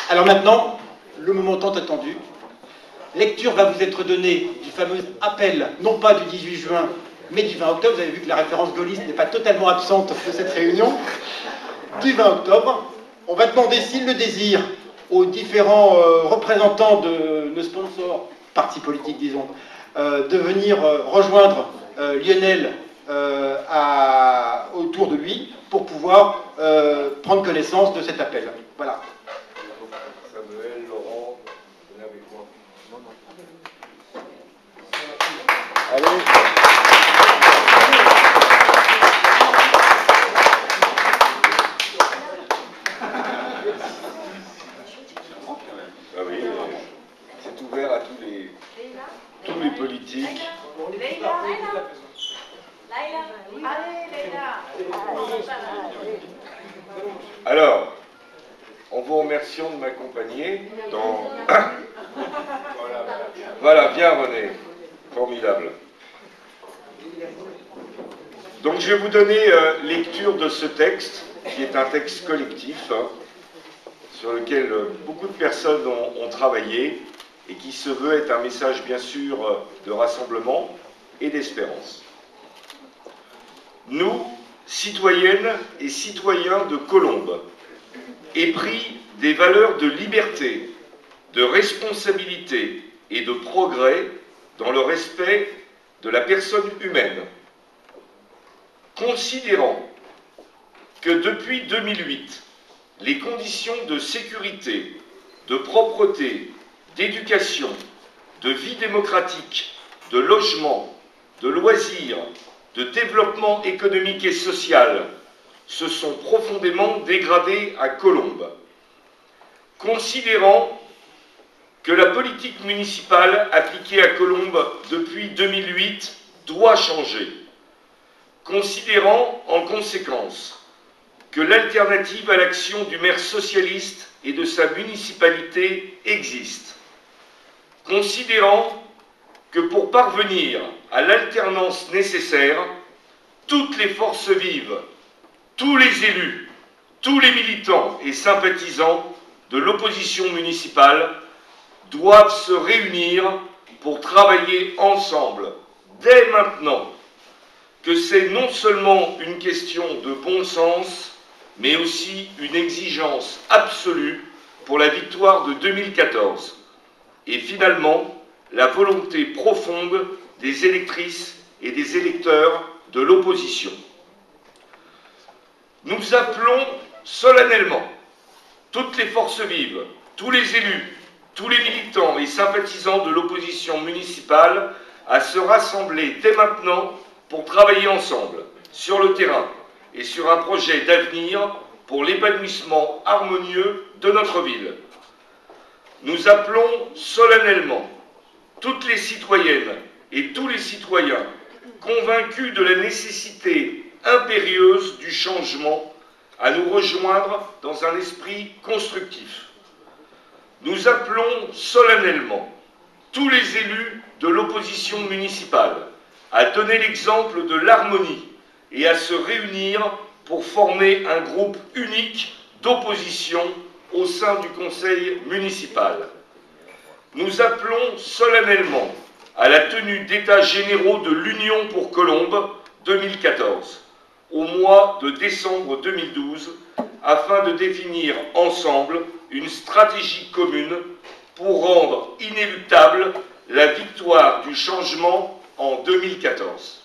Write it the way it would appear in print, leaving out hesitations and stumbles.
Alors maintenant, le moment tant attendu. Lecture va vous être donnée du fameux appel, non pas du 18 juin, mais du 20 octobre. Vous avez vu que la référence gaulliste n'est pas totalement absente de cette réunion. Du 20 octobre, on va demander s'ils le désirent aux différents représentants de nos sponsors, partis politiques disons, de venir rejoindre Lionel autour de lui pour pouvoir prendre connaissance de cet appel. Voilà. Samuel, Laurent, venez avec moi. Allez. Ah oui, c'est ouvert à tous les politiques. Alors, en vous remerciant de m'accompagner dans... Voilà, bien René, formidable. Donc je vais vous donner lecture de ce texte, qui est un texte collectif, sur lequel beaucoup de personnes ont travaillé, et qui se veut être un message bien sûr de rassemblement et d'espérance. Nous, citoyennes et citoyens de Colombes, épris des valeurs de liberté, de responsabilité et de progrès dans le respect de la personne humaine, considérant que depuis 2008, les conditions de sécurité, de propreté, d'éducation, de vie démocratique, de logement, de loisirs, de développement économique et social se sont profondément dégradées à Colombes. Considérant que la politique municipale appliquée à Colombes depuis 2008 doit changer. Considérant en conséquence que l'alternative à l'action du maire socialiste et de sa municipalité existe. Considérant que pour parvenir à l'alternance nécessaire, toutes les forces vives, tous les élus, tous les militants et sympathisants de l'opposition municipale doivent se réunir pour travailler ensemble, dès maintenant, que c'est non seulement une question de bon sens, mais aussi une exigence absolue pour la victoire de 2014, et finalement, la volonté profonde des électrices et des électeurs de l'opposition. Nous appelons solennellement toutes les forces vives, tous les élus, tous les militants et sympathisants de l'opposition municipale à se rassembler dès maintenant pour travailler ensemble, sur le terrain, et sur un projet d'avenir pour l'épanouissement harmonieux de notre ville. Nous appelons solennellement toutes les citoyennes et tous les citoyens convaincus de la nécessité impérieuse du changement à nous rejoindre dans un esprit constructif. Nous appelons solennellement tous les élus de l'opposition municipale à donner l'exemple de l'harmonie et à se réunir pour former un groupe unique d'opposition au sein du conseil municipal. Nous appelons solennellement à la tenue d'états généraux de l'Union pour Colombes 2014, au mois de décembre 2012, afin de définir ensemble une stratégie commune pour rendre inéluctable la victoire du changement en 2014.